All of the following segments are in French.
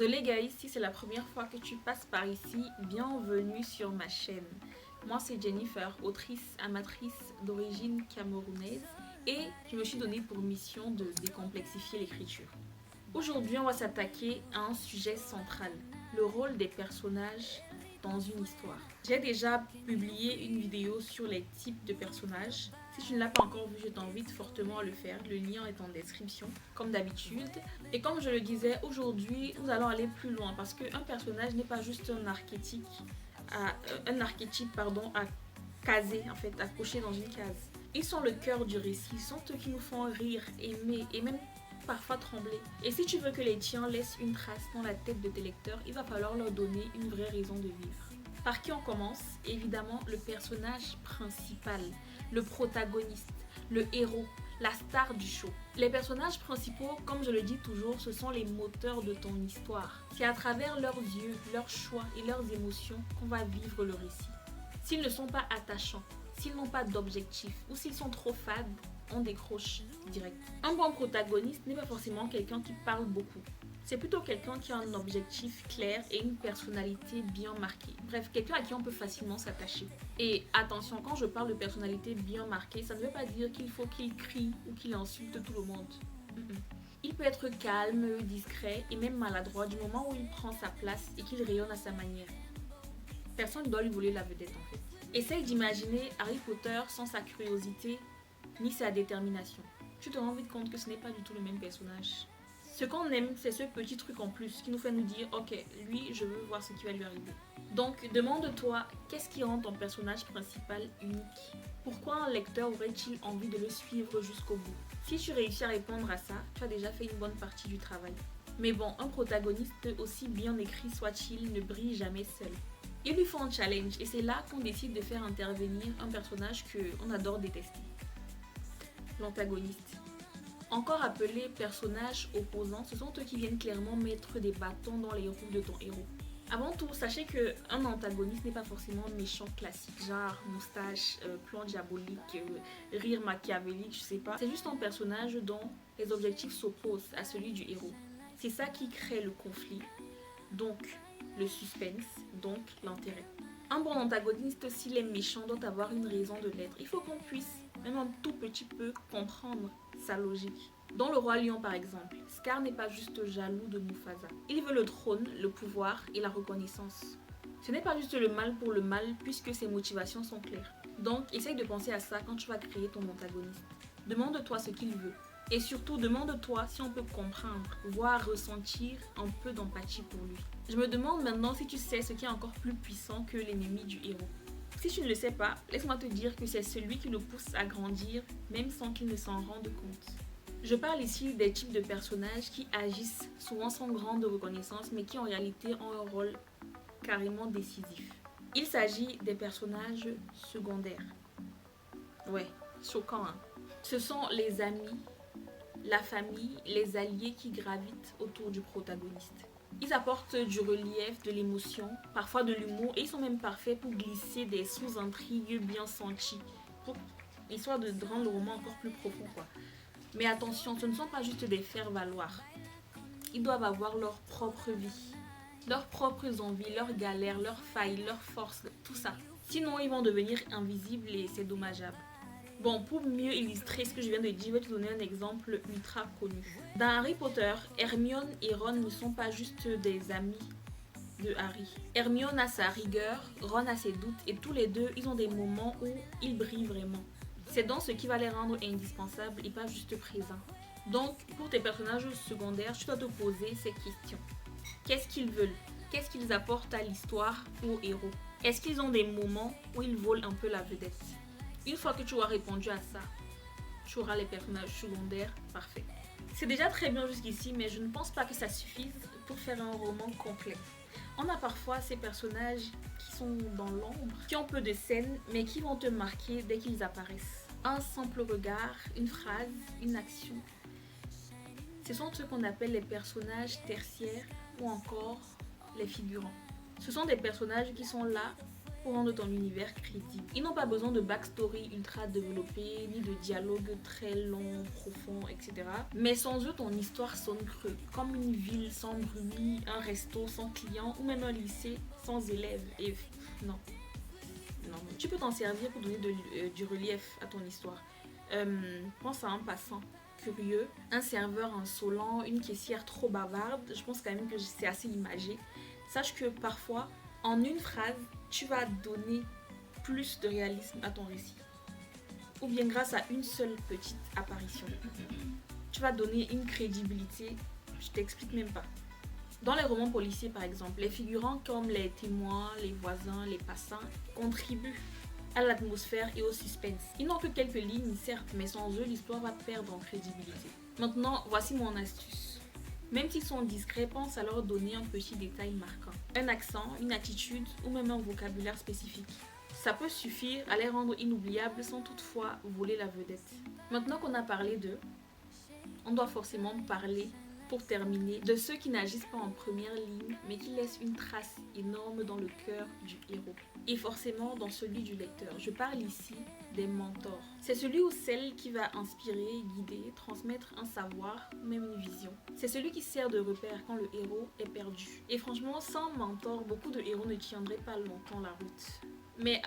Désolé guys, si c'est la première fois que tu passes par ici, bienvenue sur ma chaîne. Moi c'est Jennifer, autrice amatrice d'origine camerounaise et je me suis donné pour mission de décomplexifier l'écriture. Aujourd'hui on va s'attaquer à un sujet central, le rôle des personnages dans une histoire. J'ai déjà publié une vidéo sur les types de personnages. Si tu ne l'as pas encore vu, je t'invite fortement à le faire. Le lien est en description, comme d'habitude. Et comme je le disais, aujourd'hui, nous allons aller plus loin parce qu'un personnage n'est pas juste un archétype à caser, en fait, à cocher dans une case. Ils sont le cœur du récit, ils sont ceux qui nous font rire, aimer et même parfois trembler. Et si tu veux que les tiens laissent une trace dans la tête de tes lecteurs, il va falloir leur donner une vraie raison de vivre. Par qui on commence? Évidemment, le personnage principal, le protagoniste, le héros, la star du show. Les personnages principaux, comme je le dis toujours, ce sont les moteurs de ton histoire. C'est à travers leurs yeux, leurs choix et leurs émotions qu'on va vivre le récit. S'ils ne sont pas attachants, s'ils n'ont pas d'objectif ou s'ils sont trop fades, on décroche direct. Un bon protagoniste n'est pas forcément quelqu'un qui parle beaucoup. C'est plutôt quelqu'un qui a un objectif clair et une personnalité bien marquée. Bref, quelqu'un à qui on peut facilement s'attacher. Et attention, quand je parle de personnalité bien marquée, ça ne veut pas dire qu'il faut qu'il crie ou qu'il insulte tout le monde. Il peut être calme, discret et même maladroit du moment où il prend sa place et qu'il rayonne à sa manière. Personne ne doit lui voler la vedette en fait. Essaye d'imaginer Harry Potter sans sa curiosité ni sa détermination. Tu te rends vite compte que ce n'est pas du tout le même personnage. Ce qu'on aime, c'est ce petit truc en plus qui nous fait nous dire ok, lui, je veux voir ce qui va lui arriver. Donc, demande-toi, qu'est-ce qui rend ton personnage principal unique? Pourquoi un lecteur aurait-il envie de le suivre jusqu'au bout? Si tu réussis à répondre à ça, tu as déjà fait une bonne partie du travail. Mais bon, un protagoniste, aussi bien écrit soit-il, ne brille jamais seul. Il lui faut un challenge et c'est là qu'on décide de faire intervenir un personnage qu'on adore détester. L'antagoniste. Encore appelés personnages opposants, ce sont eux qui viennent clairement mettre des bâtons dans les roues de ton héros. Avant tout, sachez qu'un antagoniste n'est pas forcément méchant classique, genre moustache, plan diabolique, rire machiavélique, je sais pas. C'est juste un personnage dont les objectifs s'opposent à celui du héros. C'est ça qui crée le conflit, donc le suspense, donc l'intérêt. Un bon antagoniste, s'il est méchant, doit avoir une raison de l'être. Il faut qu'on puisse, même un tout petit peu, comprendre sa logique. Dans Le Roi Lion par exemple, Scar n'est pas juste jaloux de Mufasa. Il veut le trône, le pouvoir et la reconnaissance. Ce n'est pas juste le mal pour le mal puisque ses motivations sont claires. Donc essaye de penser à ça quand tu vas créer ton antagoniste. Demande-toi ce qu'il veut. Et surtout, demande-toi si on peut comprendre, voire ressentir un peu d'empathie pour lui. Je me demande maintenant si tu sais ce qui est encore plus puissant que l'ennemi du héros. Si tu ne le sais pas, laisse-moi te dire que c'est celui qui le pousse à grandir, même sans qu'il ne s'en rende compte. Je parle ici des types de personnages qui agissent souvent sans grande reconnaissance, mais qui en réalité ont un rôle carrément décisif. Il s'agit des personnages secondaires. Ouais, choquant hein. Ce sont les amis, la famille, les alliés qui gravitent autour du protagoniste. Ils apportent du relief, de l'émotion, parfois de l'humour et ils sont même parfaits pour glisser des sous-intrigues bien senties, histoire de rendre le roman encore plus profond quoi. Mais attention, ce ne sont pas juste des faire-valoir. Ils doivent avoir leur propre vie, leurs propres envies, leurs galères, leurs failles, leurs forces, tout ça. Sinon, ils vont devenir invisibles et c'est dommageable. Bon, pour mieux illustrer ce que je viens de dire, je vais te donner un exemple ultra connu. Dans Harry Potter, Hermione et Ron ne sont pas juste des amis de Harry. Hermione a sa rigueur, Ron a ses doutes et tous les deux, ils ont des moments où ils brillent vraiment. C'est donc ce qui va les rendre indispensables et pas juste présents. Donc, pour tes personnages secondaires, tu dois te poser ces questions. Qu'est-ce qu'ils veulent? Qu'est-ce qu'ils apportent à l'histoire ou au héros? Est-ce qu'ils ont des moments où ils volent un peu la vedette? Une fois que tu auras répondu à ça, tu auras les personnages secondaires parfaits. C'est déjà très bien jusqu'ici, mais je ne pense pas que ça suffise pour faire un roman complet. On a parfois ces personnages qui sont dans l'ombre, qui ont peu de scènes, mais qui vont te marquer dès qu'ils apparaissent. Un simple regard, une phrase, une action. Ce sont ceux qu'on appelle les personnages tertiaires ou encore les figurants. Ce sont des personnages qui sont là pour rendre ton univers crédible. Ils n'ont pas besoin de backstory ultra développée, ni de dialogue très long, profond, etc. Mais sans eux, ton histoire sonne creux, comme une ville sans bruit, un resto sans clients, ou même un lycée sans élèves. Et non. Non. Tu peux t'en servir pour donner du relief à ton histoire. Pense à un passant curieux, un serveur insolent, une caissière trop bavarde. Je pense quand même que c'est assez imagé. Sache que parfois, en une phrase, tu vas donner plus de réalisme à ton récit. Ou bien grâce à une seule petite apparition. Tu vas donner une crédibilité, je t'explique même pas. Dans les romans policiers par exemple, les figurants comme les témoins, les voisins, les passants contribuent à l'atmosphère et au suspense. Ils n'ont que quelques lignes certes, mais sans eux l'histoire va perdre en crédibilité. Maintenant, voici mon astuce. Même s'ils sont discrets, pense à leur donner un petit détail marquant. Un accent, une attitude ou même un vocabulaire spécifique. Ça peut suffire à les rendre inoubliables sans toutefois voler la vedette. Maintenant qu'on a parlé d'eux, on doit forcément parler, pour terminer, de ceux qui n'agissent pas en première ligne, mais qui laissent une trace énorme dans le cœur du héros. Et forcément dans celui du lecteur. Je parle ici des mentors. C'est celui ou celle qui va inspirer, guider, transmettre un savoir, même une vision. C'est celui qui sert de repère quand le héros est perdu. Et franchement, sans mentor, beaucoup de héros ne tiendraient pas longtemps la route. Mais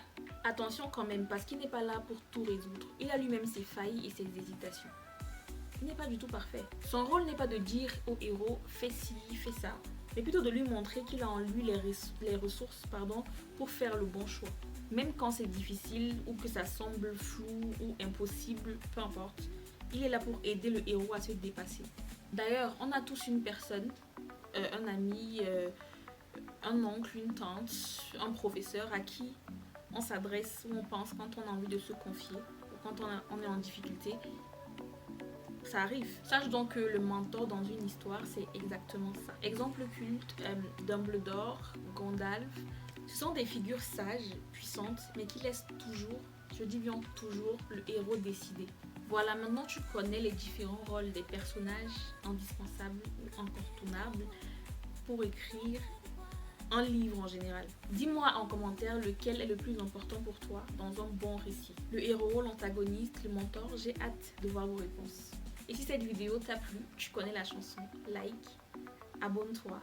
attention quand même, parce qu'il n'est pas là pour tout résoudre. Il a lui-même ses failles et ses hésitations. Il n'est pas du tout parfait. Son rôle n'est pas de dire au héros fais ci, fais ça, mais plutôt de lui montrer qu'il a en lui les ressources pour faire le bon choix. Même quand c'est difficile ou que ça semble flou ou impossible, peu importe, il est là pour aider le héros à se dépasser. D'ailleurs, on a tous une personne, un ami, un oncle, une tante, un professeur à qui on s'adresse ou on pense quand on a envie de se confier ou quand on est en difficulté. Ça arrive. Sache donc que le mentor dans une histoire, c'est exactement ça. Exemple culte, Dumbledore, Gandalf, ce sont des figures sages, puissantes, mais qui laissent toujours, je dis bien toujours, le héros décider. Voilà, maintenant tu connais les différents rôles des personnages indispensables ou incontournables pour écrire un livre en général. Dis-moi en commentaire lequel est le plus important pour toi dans un bon récit. Le héros, l'antagoniste, le mentor, j'ai hâte de voir vos réponses. Et si cette vidéo t'a plu, tu connais la chanson, like, abonne-toi,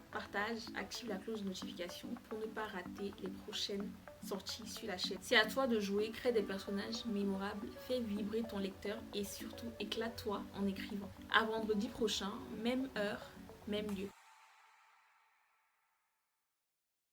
partage, active la cloche de notification pour ne pas rater les prochaines sorties sur la chaîne. C'est à toi de jouer, crée des personnages mémorables, fais vibrer ton lecteur et surtout éclate-toi en écrivant. À vendredi prochain, même heure, même lieu.